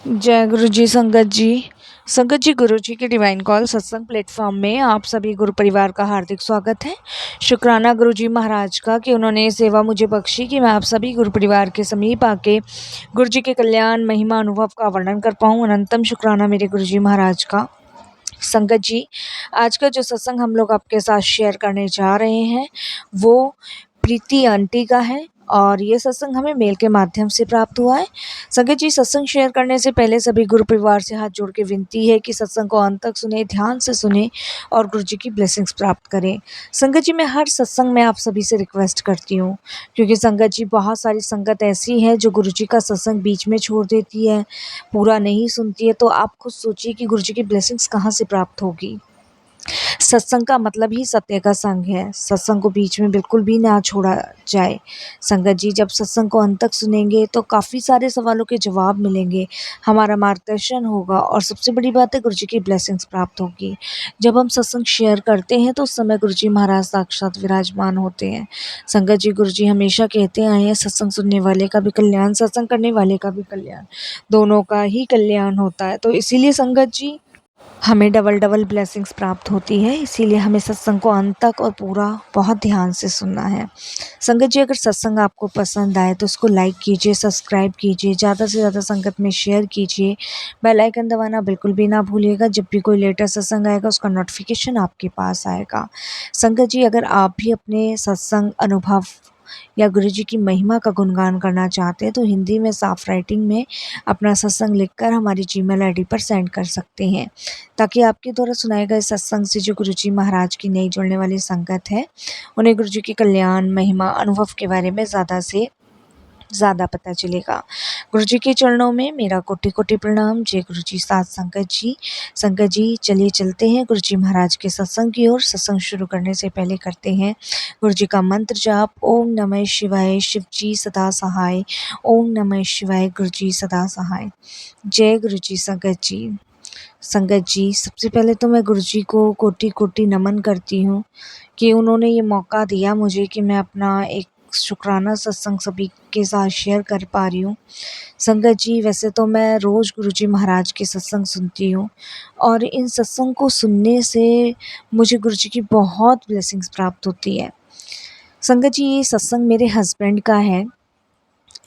जय गुरु जी संगत जी। संगत जी, गुरु जी के डिवाइन कॉल सत्संग प्लेटफॉर्म में आप सभी गुरु परिवार का हार्दिक स्वागत है। शुक्राना गुरु जी महाराज का कि उन्होंने ये सेवा मुझे बख्शी कि मैं आप सभी गुरु परिवार के समीप आके गुरु जी के कल्याण महिमा अनुभव का वर्णन कर पाऊँ। अनंतम शुक्राना मेरे गुरु जी महाराज का। संगत जी, आज का जो सत्संग हम लोग आपके साथ शेयर करने जा रहे हैं वो प्रीति आंटी का है और ये सत्संग हमें मेल के माध्यम से प्राप्त हुआ है। संगत जी, सत्संग शेयर करने से पहले सभी गुरु परिवार से हाथ जोड़ के विनती है कि सत्संग को अंत तक सुने, ध्यान से सुने और गुरु जी की ब्लेसिंग्स प्राप्त करें। संगत जी, मैं हर सत्संग में आप सभी से रिक्वेस्ट करती हूँ, क्योंकि संगत जी बहुत सारी संगत ऐसी है जो गुरु जी का सत्संग बीच में छोड़ देती है, पूरा नहीं सुनती है। तो आप खुद सोचिए कि गुरु जी की ब्लेसिंग्स कहाँ से प्राप्त होगी। सत्संग का मतलब ही सत्य का संग है। सत्संग को बीच में बिल्कुल भी ना छोड़ा जाए। संगत जी, जब सत्संग को अंत तक सुनेंगे तो काफ़ी सारे सवालों के जवाब मिलेंगे, हमारा मार्गदर्शन होगा और सबसे बड़ी बात है, गुरु जी की ब्लेसिंग्स प्राप्त होगी। जब हम सत्संग शेयर करते हैं तो उस समय गुरु जी महाराज साक्षात विराजमान होते हैं। संगत जी, गुरु जी हमेशा कहते आए हैं, सत्संग सुनने वाले का भी कल्याण, सत्संग करने वाले का भी कल्याण, दोनों का ही कल्याण होता है। तो इसीलिए संगत जी, हमें डबल डबल ब्लेसिंग्स प्राप्त होती है। इसीलिए हमें सत्संग को अंत तक और पूरा बहुत ध्यान से सुनना है। संगत जी, अगर सत्संग आपको पसंद आए तो उसको लाइक कीजिए, सब्सक्राइब कीजिए, ज़्यादा से ज़्यादा संगत में शेयर कीजिए। बेल आइकन दबाना बिल्कुल भी ना भूलिएगा। जब भी कोई लेटेस्ट सत्संग आएगा उसका नोटिफिकेशन आपके पास आएगा। संगत जी, अगर आप भी अपने सत्संग अनुभव या गुरु जी की महिमा का गुणगान करना चाहते हैं तो हिंदी में साफ राइटिंग में अपना सत्संग लिखकर हमारी जीमेल आईडी पर सेंड कर सकते हैं, ताकि आपके द्वारा सुनाए गए सत्संग से जो गुरु जी महाराज की नई जुड़ने वाली संगत है उन्हें गुरु जी के कल्याण महिमा अनुभव के बारे में ज़्यादा से ज़्यादा पता चलेगा। गुरु जी के चरणों में मेरा कोटि कोटि प्रणाम। जय गुरु जी। साथ संगत जी। संगत जी, चलिए चलते हैं गुरु जी महाराज के सत्संग की ओर। सत्संग शुरू करने से पहले करते हैं गुरु जी का मंत्र जाप। ओम नमः शिवाय, शिव जी सदा सहाय। ओम नमः शिवाय, गुरु जी सदा सहाय। जय गुरु जी। संगत जी, संगत जी, सबसे पहले तो मैं गुरु जी को कोटि कोटि नमन करती हूँ कि उन्होंने ये मौका दिया मुझे कि मैं अपना एक शुक्राना सत्संग सभी के साथ शेयर कर पा रही हूँ। संगत जी, वैसे तो मैं रोज़ गुरु जी महाराज के सत्संग सुनती हूँ और इन सत्संग को सुनने से मुझे गुरु जी की बहुत ब्लेसिंग्स प्राप्त होती है। संगत जी, ये सत्संग मेरे हस्बैंड का है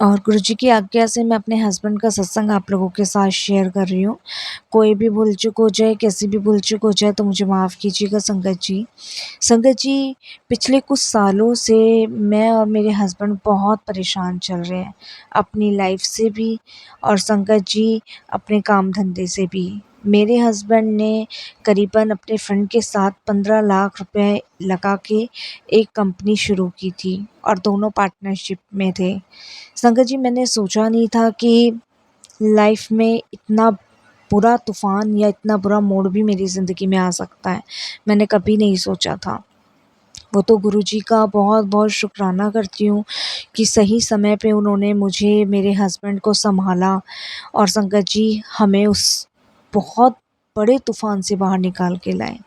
और गुरु जी की आज्ञा से मैं अपने हस्बैंड का सत्संग आप लोगों के साथ शेयर कर रही हूँ। कोई भी भूल चूक हो जाए, कैसी भी भूल चूक हो जाए तो मुझे माफ़ कीजिएगा संगत जी। संगत जी, पिछले कुछ सालों से मैं और मेरे हस्बैंड बहुत परेशान चल रहे हैं, अपनी लाइफ से भी और संगत जी अपने काम धंधे से भी। मेरे हस्बैंड ने करीबन अपने फ्रेंड के साथ 15 लाख रुपए लगा के एक कंपनी शुरू की थी और दोनों पार्टनरशिप में थे। संगत जी, मैंने सोचा नहीं था कि लाइफ में इतना बुरा तूफ़ान या इतना बुरा मोड़ भी मेरी ज़िंदगी में आ सकता है। मैंने कभी नहीं सोचा था। वो तो गुरु जी का बहुत बहुत शुक्राना करती हूँ कि सही समय पे उन्होंने मुझे, मेरे हस्बैंड को सँभाला और संगत जी हमें उस बहुत बड़े तूफ़ान से बाहर निकाल के लाए।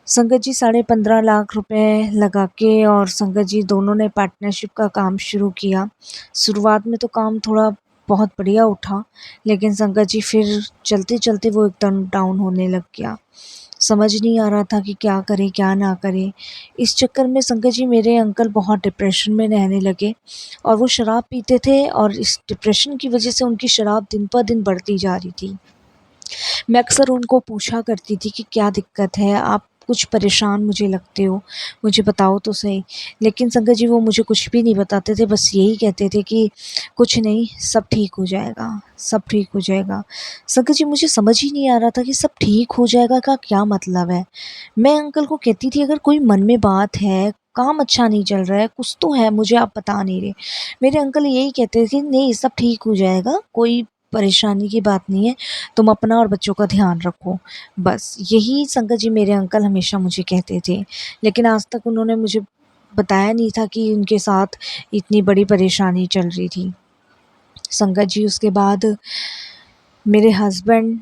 संगत जी, 15.5 लाख रुपए लगा के और संगत जी दोनों ने पार्टनरशिप का काम शुरू किया। शुरुआत में तो काम थोड़ा बहुत बढ़िया उठा, लेकिन संगत जी फिर चलते-चलते वो एकदम डाउन होने लग गया। समझ नहीं आ रहा था कि क्या करें, क्या ना करें। इस चक्कर में संगत जी मेरे अंकल बहुत डिप्रेशन में रहने लगे और वो शराब पीते थे और इस डिप्रेशन की वजह से उनकी शराब दिन ब दिन बढ़ती जा रही थी। मैं अक्सर उनको पूछा करती थी कि क्या दिक्कत है, आप कुछ परेशान मुझे लगते हो, मुझे बताओ तो सही। लेकिन संगत जी वो मुझे कुछ भी नहीं बताते थे, बस यही कहते थे कि कुछ नहीं, सब ठीक हो जाएगा, सब ठीक हो जाएगा। संगत जी, मुझे समझ ही नहीं आ रहा था कि सब ठीक हो जाएगा का क्या मतलब है। मैं अंकल को कहती थी, अगर कोई मन में बात है, काम अच्छा नहीं चल रहा है, कुछ तो है, मुझे आप बता नहीं रहे। मेरे अंकल यही कहते थे कि नहीं, सब ठीक हो जाएगा, कोई परेशानी की बात नहीं है, तुम अपना और बच्चों का ध्यान रखो। बस यही संगत जी मेरे अंकल हमेशा मुझे कहते थे, लेकिन आज तक उन्होंने मुझे बताया नहीं था कि उनके साथ इतनी बड़ी परेशानी चल रही थी। संगत जी, उसके बाद मेरे हस्बैंड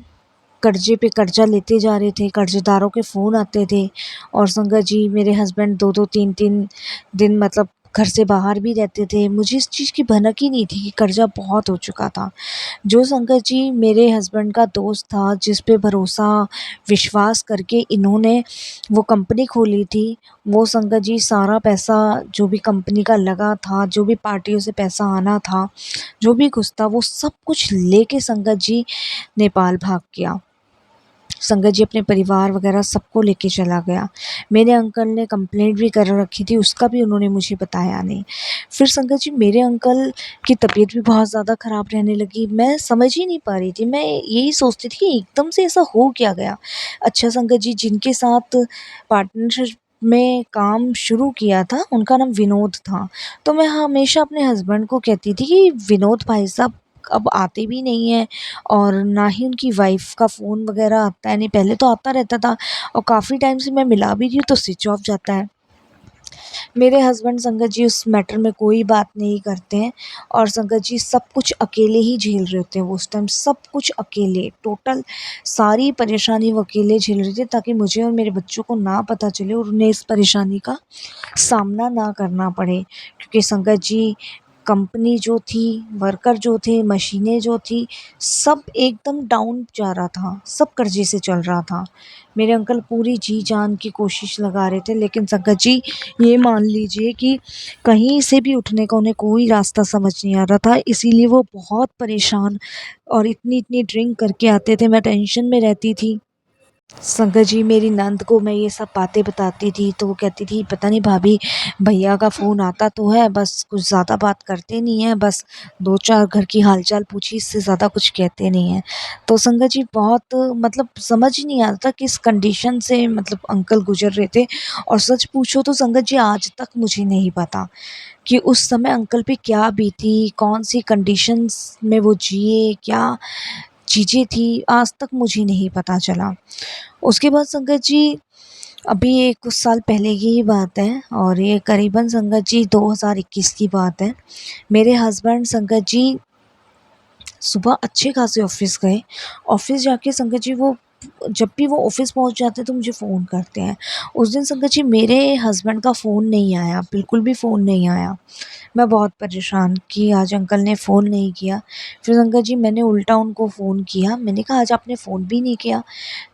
कर्जे पे कर्जा लेते जा रहे थे, कर्ज़दारों के फ़ोन आते थे और संगत जी मेरे हस्बैंड 2-2 3-3 दिन मतलब घर से बाहर भी रहते थे। मुझे इस चीज़ की भनक ही नहीं थी कि कर्ज़ा बहुत हो चुका था। जो संगत जी मेरे हस्बैंड का दोस्त था, जिस पे भरोसा, विश्वास करके इन्होंने वो कंपनी खोली थी, वो संगत जी सारा पैसा जो भी कंपनी का लगा था, जो भी पार्टियों से पैसा आना था, जो भी कुछ था, वो सब कुछ लेके संगत जी नेपाल भाग गया। संगत जी अपने परिवार वगैरह सबको लेके चला गया। मेरे अंकल ने कंप्लेंट भी कर रखी थी, उसका भी उन्होंने मुझे बताया नहीं। फिर संगत जी मेरे अंकल की तबीयत भी बहुत ज़्यादा ख़राब रहने लगी। मैं समझ ही नहीं पा रही थी, मैं यही सोचती थी कि एकदम से ऐसा हो क्या गया। अच्छा संगत जी जिनके साथ पार्टनरशिप में काम शुरू किया था, उनका नाम विनोद था। तो मैं हमेशा अपने हस्बैंड को कहती थी कि विनोद भाई साहब अब आते भी नहीं हैं और ना ही उनकी वाइफ़ का फ़ोन वग़ैरह आता है, नहीं पहले तो आता रहता था और काफ़ी टाइम से मैं मिला भी रही हूँ तो स्विच ऑफ जाता है। मेरे हस्बैंड संगत जी उस मैटर में कोई बात नहीं करते हैं और संगत जी सब कुछ अकेले ही झेल रहे होते हैं वो उस टाइम, सब कुछ अकेले, टोटल सारी परेशानी वो अकेले झेल रहे थे ताकि मुझे और मेरे बच्चों को ना पता चले और उन्हें इस परेशानी का सामना ना करना पड़े। क्योंकि संगत जी कंपनी जो थी, वर्कर जो थे, मशीनें जो थी, सब एकदम डाउन जा रहा था, सब कर्ज़े से चल रहा था। मेरे अंकल पूरी जी-जान की कोशिश लगा रहे थे लेकिन संगत जी ये मान लीजिए कि कहीं से भी उठने का उन्हें कोई रास्ता समझ नहीं आ रहा था, इसीलिए वो बहुत परेशान और इतनी-इतनी ड्रिंक करके आते थे, मैं टेंशन में रहती थी। संगत जी मेरी नंद को मैं ये सब बातें बताती थी तो वो कहती थी पता नहीं भाभी भैया का फ़ोन आता तो है बस कुछ ज़्यादा बात करते नहीं हैं, बस 2-4 घर की हालचाल पूछी, इससे ज़्यादा कुछ कहते नहीं हैं। तो संगत जी बहुत मतलब समझ ही नहीं आता किस कंडीशन से मतलब अंकल गुज़र रहे थे और सच पूछो तो संगत जी आज तक मुझे नहीं पता कि उस समय अंकल पे क्या बीती, कौन-सी कंडीशंस में वो जिए, क्या चीज़ें थी, आज तक मुझे नहीं पता चला। उसके बाद संगत जी अभी ये कुछ साल पहले की ही बात है और ये करीबन संगत जी 2021 की बात है। मेरे हस्बैंड संगत जी सुबह अच्छे खासे ऑफ़िस गए। ऑफ़िस जाके संगत जी वो जब भी वो ऑफ़िस पहुँच जाते हैं तो मुझे फ़ोन करते हैं। उस दिन संगत जी मेरे हस्बैंड का फ़ोन नहीं आया, बिल्कुल भी फ़ोन नहीं आया। मैं बहुत परेशान कि आज अंकल ने फ़ोन नहीं किया। फिर संगत जी मैंने उल्टा उनको फ़ोन किया, मैंने कहा आज आपने फ़ोन भी नहीं किया।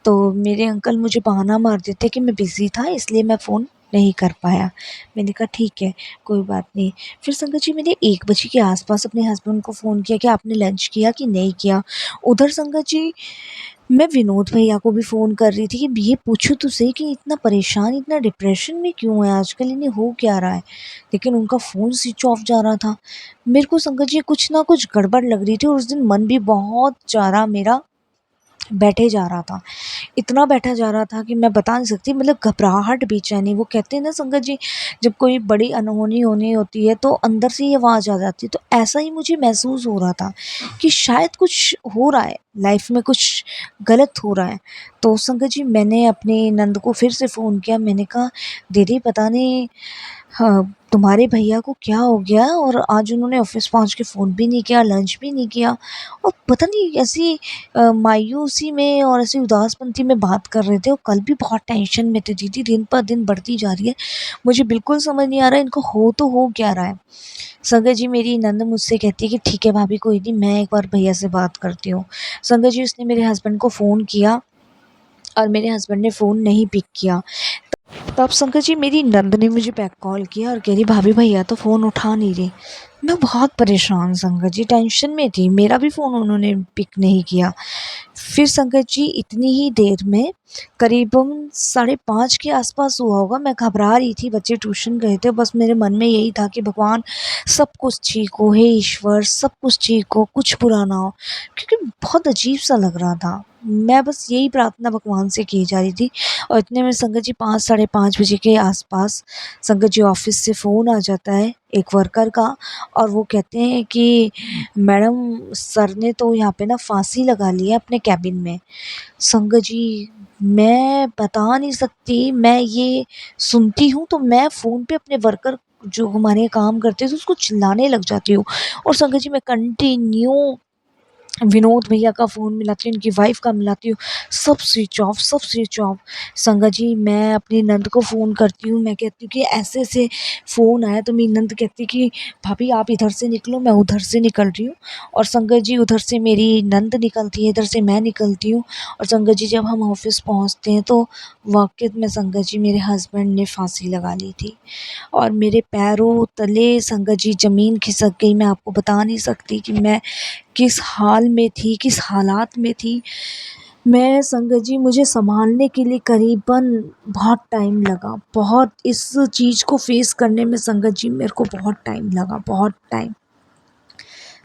तो मेरे अंकल मुझे बहाना मार देते कि मैं बिज़ी था इसलिए मैं फ़ोन नहीं कर पाया। मैंने कहा ठीक है, कोई बात नहीं। फिर संगत जी मैंने 1 बजे के आस-पास अपने हस्बैंड को फ़ोन किया कि आपने लंच किया कि नहीं किया? उधर संगत जी मैं विनोद भैया को भी फ़ोन कर रही थी कि ये पूछूँ तो सही कि इतना परेशान, इतना डिप्रेशन में क्यों है आजकल, इन्हें हो क्या रहा है? लेकिन उनका फ़ोन स्विच ऑफ जा रहा था। मेरे को संगत जी कुछ ना कुछ गड़बड़ लग रही थी और उस दिन मन भी बहुत ज़्यादा मेरा बैठे जा रहा था। इतना बैठा जा रहा था कि मैं बता नहीं सकती मतलब घबराहट, बेचैनी वो कहते हैं ना संगत जी जब कोई बड़ी अनहोनी होनी होती है तो अंदर से ही आवाज़ आ जाती है। तो ऐसा ही मुझे महसूस हो रहा था कि शायद कुछ हो रहा है, लाइफ़ में कुछ गलत हो रहा है। तो संगत जी मैंने अपनी नंद को फिर से फ़ोन किया, मैंने कहा दीदी पता नहीं हाँ, तुम्हारे भैया को क्या हो गया और आज उन्होंने ऑफ़िस पहुँच के फ़ोन भी नहीं किया, लंच भी नहीं किया और पता नहीं ऐसी मायूसी में और ऐसी उदासपंती में बात कर रहे थे और कल भी बहुत टेंशन में थे दीदी, दिन पर दिन बढ़ती जा रही है। मुझे बिल्कुल समझ नहीं आ रहा है इनको हो तो हो क्या रहा है? संगत जी मेरी नंद मुझसे कहती है कि ठीक है भाभी कोई नहीं मैं एक बार भैया से बात करती हूँ। संगत जी उसने मेरे हस्बैंड को फ़ोन किया और मेरे हस्बैंड ने फ़ोन नहीं पिक किया। तब शंकर जी मेरी नंद ने मुझे बैक कॉल किया और कह रही भाभी भैया तो फ़ोन उठा नहीं रहे। मैं बहुत परेशान शंकर जी टेंशन में थी, मेरा भी फ़ोन उन्होंने पिक नहीं किया। फिर शंकर जी इतनी ही देर में करीबन 5:30 के आसपास हुआ होगा, मैं घबरा रही थी, बच्चे ट्यूशन गए थे, बस मेरे मन में यही था कि भगवान सब कुछ ठीक हो, हे ईश्वर सब कुछ ठीक हो, कुछ बुरा ना हो, क्योंकि बहुत अजीब-सा लग रहा था। मैं बस यही प्रार्थना भगवान से की जा रही थी और इतने में संगत जी 5 साढ़े 5 बजे के आसपास संगत जी ऑफ़िस से फ़ोन आ जाता है एक वर्कर का और वो कहते हैं कि मैडम सर ने तो यहाँ पे ना फांसी लगा ली है अपने केबिन में। संगत जी मैं बता नहीं सकती, मैं ये सुनती हूँ तो मैं फ़ोन पे अपने वर्कर जो हमारे यहाँ काम करते थे उसको चिल्लाने लग जाती हूँ और संगत जी मैं कंटिन्यू विनोद भैया का फ़ोन मिलाती हूँ, उनकी वाइफ़ का मिलाती हूँ, सब स्विच ऑफ, सब स्विच ऑफ। संगत जी, मैं अपनी नंद को फ़ोन करती हूँ, मैं कहती हूँ कि ऐसे-ऐसे फ़ोन आया, तो मेरी नंद कहती है कि भाभी आप इधर से निकलो, मैं उधर से निकल रही हूँ। और संगत जी, उधर से मेरी नंद निकलती है, इधर से मैं निकलती हूँ। और संगत जी, जब हम ऑफ़िस पहुँचते हैं तो वाक़ई में संगत जी मेरे हस्बैंड ने फांसी लगा ली थी। और मेरे पैरों तले संगत जी ज़मीन खिसक गई। मैं आपको बता नहीं सकती कि मैं किस हाल में थी, किस हालात में थी। मैं संगत जी, मुझे सँभालने के लिए करीबन बहुत टाइम लगा। बहुत इस चीज़ को फ़ेस करने में संगत जी मेरे को बहुत टाइम लगा, बहुत टाइम।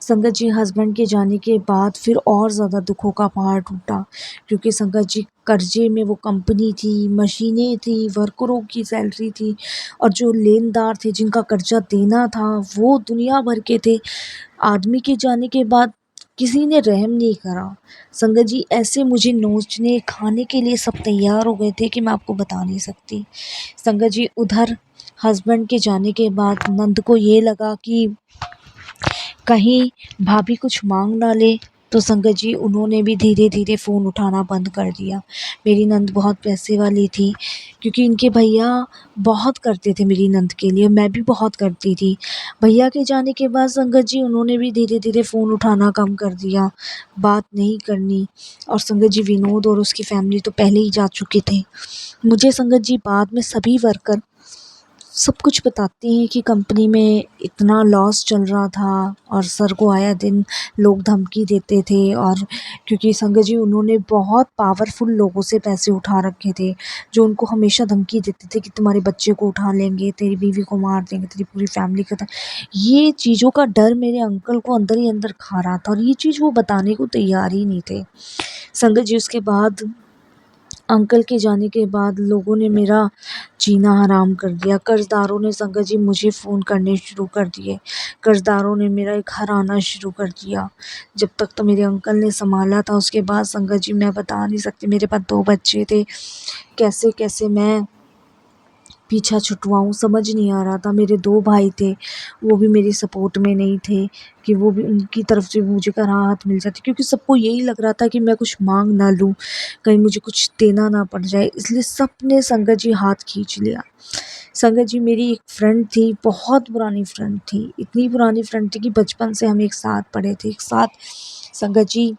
संगत जी, हस्बैंड के जाने के बाद फिर और ज़्यादा दुखों का पहाड़ टूटा, क्योंकि संगत जी कर्ज़े में वो कंपनी थी, मशीनें थी, वर्करों की सैलरी थी, और जो लेनदार थे जिनका कर्ज़ा देना था वो दुनिया भर के थे। आदमी के जाने के बाद किसी ने रहम नहीं करा। संगत जी, ऐसे मुझे नोचने, खाने के लिए सब तैयार हो गए थे कि मैं आपको बता नहीं सकती। संगत जी, उधर हस्बैंड के जाने के बाद नंद को ये लगा कि कहीं भाभी कुछ मांग ना ले, तो संगत जी उन्होंने भी धीरे धीरे फ़ोन उठाना बंद कर दिया। मेरी नंद बहुत पैसे वाली थी, क्योंकि इनके भैया बहुत करते थे मेरी नंद के लिए, मैं भी बहुत करती थी। भैया के जाने के बाद संगत जी उन्होंने भी धीरे धीरे फ़ोन उठाना कम कर दिया, बात नहीं करनी। और संगत जी, विनोद और उसकी फैमिली तो पहले ही जा चुके थे। मुझे संगत जी बाद में सभी वर्कर सब कुछ बताते हैं कि कंपनी में इतना लॉस चल रहा था, और सर को आया दिन लोग धमकी देते थे। और क्योंकि संगत जी उन्होंने बहुत पावरफुल लोगों से पैसे उठा रखे थे, जो उनको हमेशा धमकी देते थे कि तुम्हारे बच्चे को उठा लेंगे, तेरी बीवी को मार देंगे, तेरी पूरी फैमिली का। ये चीज़ों का डर मेरे अंकल को अंदर ही अंदर खा रहा था, और ये चीज़ वो बताने को तैयार ही नहीं थे। संगत जी, उसके बाद अंकल के जाने के बाद लोगों ने मेरा जीना हराम कर दिया। कर्ज़दारों ने संगत जी मुझे फ़ोन करने शुरू कर दिए। कर्ज़दारों ने मेरा घर आना शुरू कर दिया। जब तक तो मेरे अंकल ने सँभाला था, उसके बाद संगत जी मैं बता नहीं सकती। मेरे पास 2 बच्चे थे, कैसे-कैसे मैं पीछा छुटवाऊँ समझ नहीं आ रहा था। मेरे 2 भाई थे, वो भी मेरी सपोर्ट में नहीं थे कि वो भी, उनकी तरफ से मुझे राहत मिल जाती, क्योंकि सबको यही लग रहा था कि मैं कुछ माँग ना लूँ, कहीं मुझे कुछ देना ना पड़ जाए, इसलिए सबने संगत जी हाथ खींच लिया। संगत जी, मेरी एक फ्रेंड थी, बहुत पुरानी फ्रेंड थी, इतनी पुरानी फ्रेंड थी कि बचपन से हम एक साथ पढ़े थे, एक साथ संगत जी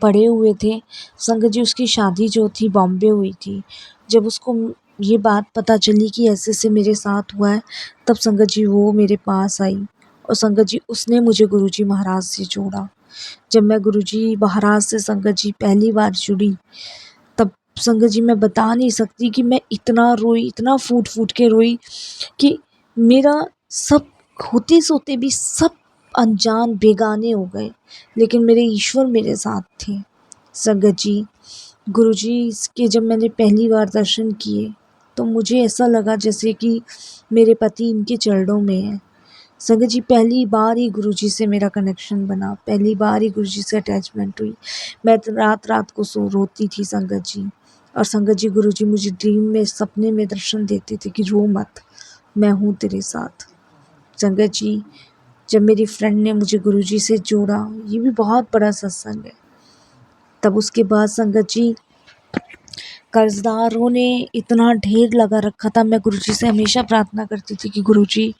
पढ़े हुए थे। संगत जी, उसकी शादी जो थी बॉम्बे हुई थी। जब उसको ये बात पता चली कि ऐसे-ऐसे मेरे साथ हुआ है, तब संगत जी वो मेरे पास आई, और संगत जी उसने मुझे गुरुजी महाराज से जोड़ा। जब मैं गुरुजी महाराज से संगत जी पहली बार जुड़ी, तब संगत जी मैं बता नहीं सकती कि मैं इतना रोई, इतना फूट-फूट के रोई कि मेरा सब होते-सोते भी सब अनजान बेगाने हो गए, लेकिन मेरे ईश्वर मेरे साथ थे। संगत जी, गुरुजी के जब मैंने पहली बार दर्शन किए, तो मुझे ऐसा लगा जैसे कि मेरे पति इनके चरणों में हैं। संगत जी, पहली बार ही गुरुजी से मेरा कनेक्शन बना, पहली बार ही गुरुजी से अटैचमेंट हुई। मैं तो रात-रात को रोती थी संगत जी। और संगत जी, गुरुजी मुझे ड्रीम में, सपने में दर्शन देते थे कि रो मत, मैं हूँ तेरे साथ। संगत जी, जब मेरी फ्रेंड ने मुझे गुरुजी से जोड़ा, ये भी बहुत बड़ा सत्संग है। तब उसके बाद संगत जी, कर्ज़दारों ने इतना ढेर लगा रखा था, मैं गुरुजी से हमेशा प्रार्थना करती थी कि गुरुजी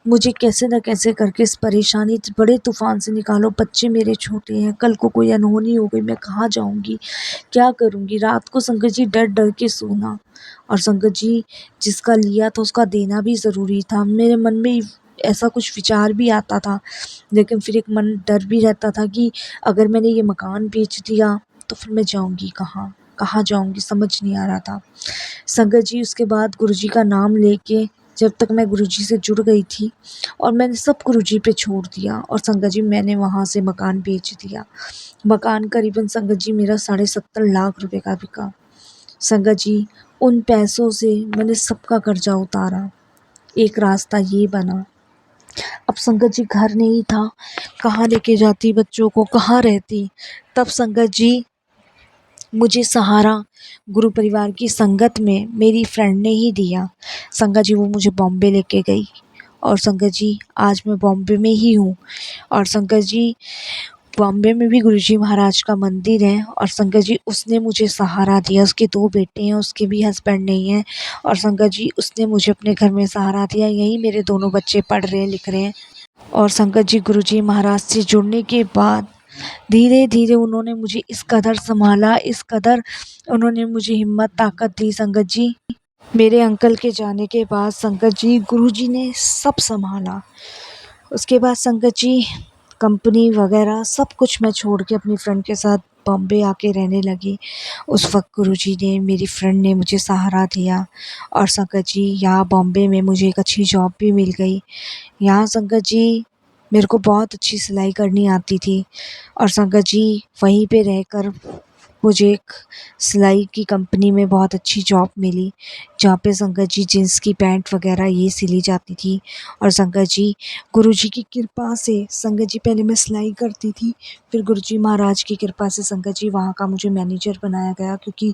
मुझे कैसे न कैसे करके इस परेशानी, इस बड़े तूफ़ान से निकालो। बच्चे मेरे छोटे हैं, कल को कोई अनहोनी हो गई, मैं कहाँ जाऊँगी, क्या करूँगी? रात को संगत जी डर-डर के सोना, और संगत जी जिसका लिया था उसका देना भी ज़रूरी था। मेरे मन में ऐसा कुछ विचार भी आता था, लेकिन फिर एक मन डर भी रहता था कि अगर मैंने ये मकान बेच दिया, तो फिर मैं जाऊँगी कहाँ? कहाँ जाऊँगी, समझ नहीं आ रहा था। संगत जी, उसके बाद गुरुजी का नाम लेके जब तक मैं गुरुजी से जुड़ गई थी, और मैंने सब गुरुजी पे छोड़ दिया, और संगत जी मैंने वहाँ से मकान बेच दिया। मकान करीबन संगत जी मेरा 70.5 लाख रुपए का बिका। संगत जी, उन पैसों से मैंने सबका कर्जा उतारा। एक रास्ता ये बना। अब संगत जी घर नहीं था, कहाँ लेके जाती बच्चों को, कहाँ रहती? तब संगत जी मुझे सहारा गुरु परिवार की संगत में मेरी फ्रेंड ने ही दिया। संगत जी वो मुझे बॉम्बे लेके गई, और संगत जी आज मैं बॉम्बे में ही हूँ। और संगत जी बॉम्बे में भी गुरुजी महाराज का मंदिर है और संगत जी उसने मुझे सहारा दिया। उसके 2 बेटे हैं, उसके भी हस्बैंड नहीं है और संगत जी उसने मुझे अपने घर में सहारा दिया। यहीं मेरे दोनों बच्चे पढ़ रहे हैं, लिख रहे हैं। और संगत जी गुरुजी महाराज से जुड़ने के बाद धीरे-धीरे उन्होंने मुझे इस कदर सँभाला, इस कदर उन्होंने मुझे हिम्मत, ताकत दी संगत जी। मेरे अंकल के जाने के बाद संगत जी गुरुजी ने सब सँभाला। उसके बाद संगत जी कंपनी वगैरह सब कुछ मैं छोड़ के अपनी फ्रेंड के साथ बॉम्बे आके रहने लगी। उस वक़्त गुरुजी ने, मेरी फ्रेंड ने मुझे सहारा दिया और संगत जी यहाँ बॉम्बे में मुझे एक अच्छी जॉब भी मिल गई। यहाँ संगत जी मेरे को बहुत अच्छी सिलाई करनी आती थी और संगत जी वहीं पे रहकर मुझे एक सिलाई की कंपनी में बहुत अच्छी जॉब मिली, जहाँ पे संगत जी जीन्स की पैंट वगैरह ये सिली जाती थी। और संगत जी गुरुजी की कृपा से संगत जी पहले मैं सिलाई करती थी, फिर गुरुजी महाराज की कृपा से संगत जी वहाँ का मुझे मैनेजर बनाया गया, क्योंकि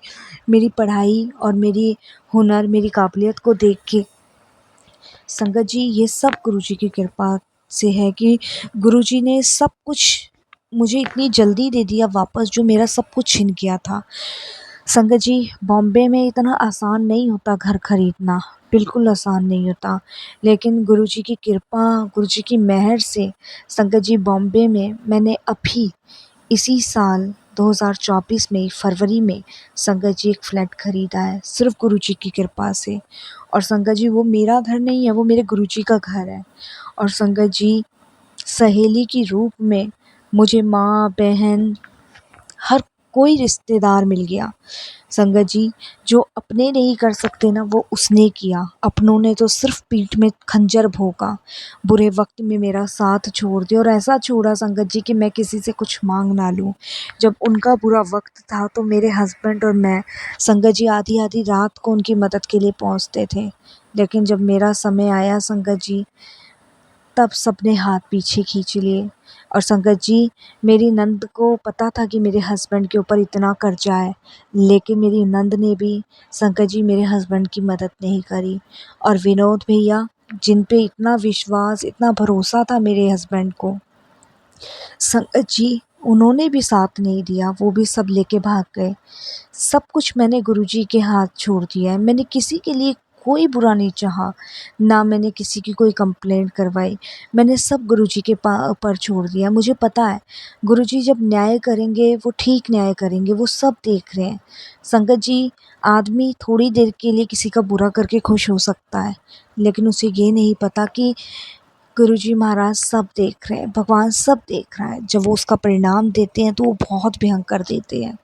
मेरी पढ़ाई और मेरी हुनर, मेरी काबिलियत को देख के संगत जी ये सब गुरुजी की कृपा से है कि गुरुजी ने सब कुछ मुझे इतनी जल्दी दे दिया वापस, जो मेरा सब कुछ छिन गया था। संगत जी बॉम्बे में इतना आसान नहीं होता घर खरीदना, बिल्कुल आसान नहीं होता, लेकिन गुरुजी की कृपा, गुरुजी की मेहर से संगत जी बॉम्बे में मैंने अभी इसी साल 2024 में फरवरी में संगत जी एक फ्लैट खरीदा है, सिर्फ़ गुरुजी की कृपा से। और संगत जी वो मेरा घर नहीं है, वो मेरे गुरुजी का घर है। और संगत जी सहेली की रूप में मुझे माँ, बहन, हर कोई रिश्तेदार मिल गया। संगत जी जो अपने नहीं कर सकते ना, वो उसने किया। अपनों ने तो सिर्फ़ पीठ में खंजर भोंका, बुरे वक़्त में मेरा साथ छोड़ दिया और ऐसा छोड़ा संगत जी कि मैं किसी से कुछ माँग ना लूँ। जब उनका बुरा वक़्त था तो मेरे हस्बैंड और मैं संगत जी आधी-आधी रात को उनकी मदद के लिए पहुँचते थे। लेकिन जब मेरा समय आया संगत जी, तब सबने हाथ पीछे खींच लिए। और संगत जी मेरी नंद को पता था कि मेरे हस्बैंड के ऊपर इतना कर्जा है, लेकिन मेरी नंद ने भी संगत जी मेरे हस्बैंड की मदद नहीं करी। और विनोद भैया, जिन पे इतना विश्वास, इतना भरोसा था मेरे हस्बैंड को, संगत जी उन्होंने भी साथ नहीं दिया, वो भी सब लेके भाग गए। सब कुछ मैंने गुरुजी के हाथ छोड़ दिया है। मैंने किसी के लिए कोई बुरा नहीं चाहा, ना मैंने किसी की कोई कंप्लेंट करवाई। मैंने सब गुरुजी के ऊपर छोड़ दिया। मुझे पता है गुरुजी जब न्याय करेंगे वो ठीक न्याय करेंगे, वो सब देख रहे हैं। संगत जी आदमी थोड़ी देर के लिए किसी का बुरा करके खुश हो सकता है, लेकिन उसे ये नहीं पता कि गुरुजी महाराज सब देख रहे हैं, भगवान सब देख रहा है। जब वो उसका परिणाम देते हैं तो वो बहुत भयंकर देते हैं।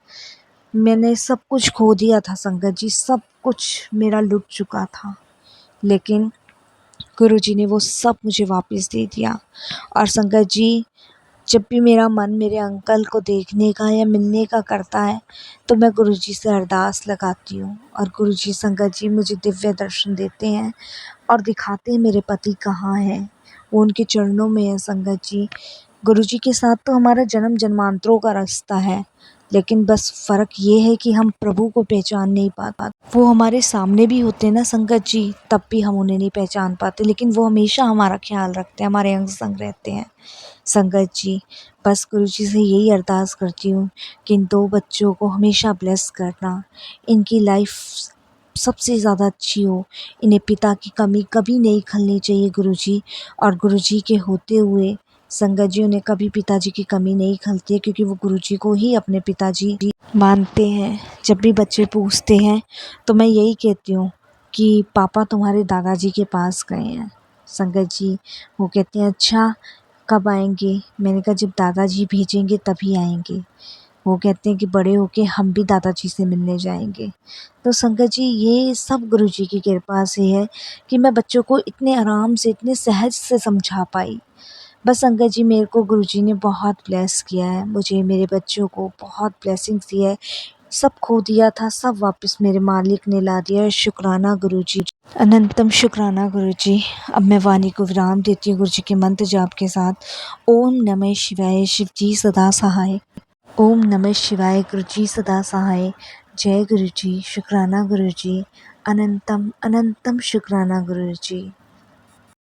मैंने सब कुछ खो दिया था संगत जी, सब कुछ मेरा लुट चुका था, लेकिन गुरुजी ने वो सब मुझे वापस दे दिया। और संगत जी जब भी मेरा मन मेरे अंकल को देखने का या मिलने का करता है, तो मैं गुरुजी से अरदास लगाती हूँ और गुरुजी संगत जी मुझे दिव्य दर्शन देते हैं और दिखाते हैं मेरे पति कहाँ हैं। वो उनके चरणों में है संगत जी। गुरुजी के साथ तो हमारा जन्म जन्मांतरों का रास्ता है, लेकिन बस फ़र्क ये है कि हम प्रभु को पहचान नहीं पाते। वो हमारे सामने भी होते हैं ना संगत जी, तब भी हम उन्हें नहीं पहचान पाते, लेकिन वो हमेशा हमारा ख्याल रखते हैं, हमारे अंग संग रहते हैं। संगत जी बस गुरुजी से यही अरदास करती हूँ कि इन 2 बच्चों को हमेशा ब्लेस करना, इनकी लाइफ सबसे ज़्यादा अच्छी हो, इन्हें पिता की कमी कभी नहीं खलनी चाहिए गुरुजी। और गुरुजी के होते हुए संगत जी उन्हें कभी पिताजी की कमी नहीं खलती है, क्योंकि वो गुरुजी को ही अपने पिताजी मानते हैं। जब भी बच्चे पूछते हैं तो मैं यही कहती हूँ कि पापा तुम्हारे दादाजी के पास गए हैं। संगत जी वो कहते हैं अच्छा कब आएंगे? मैंने कहा जब दादाजी भेजेंगे तभी आएंगे। वो कहते हैं कि बड़े होके हम भी दादाजी से मिलने जाएंगे। तो संगत जी ये सब गुरुजी की कृपा से है कि मैं बच्चों को इतने आराम से, इतने सहज से समझा पाई। बस संगत जी मेरे को गुरुजी ने बहुत ब्लेस किया है, मुझे, मेरे बच्चों को बहुत ब्लेसिंग्स दिया है। सब खो दिया था, सब वापस मेरे मालिक ने ला दिया है। शुक्राना गुरुजी, अनंतम शुक्राना गुरुजी। अब मैं वाणी को विराम देती हूँ गुरुजी के मंत्र जाप के साथ। ओम नमः शिवाय, शिव जी सदा सहाय। ओम नमः शिवाय, गुरुजी सदा सहाय। जय गुरुजी, शुक्राना गुरुजी, अनंतम अनंतम शुक्राना गुरुजी।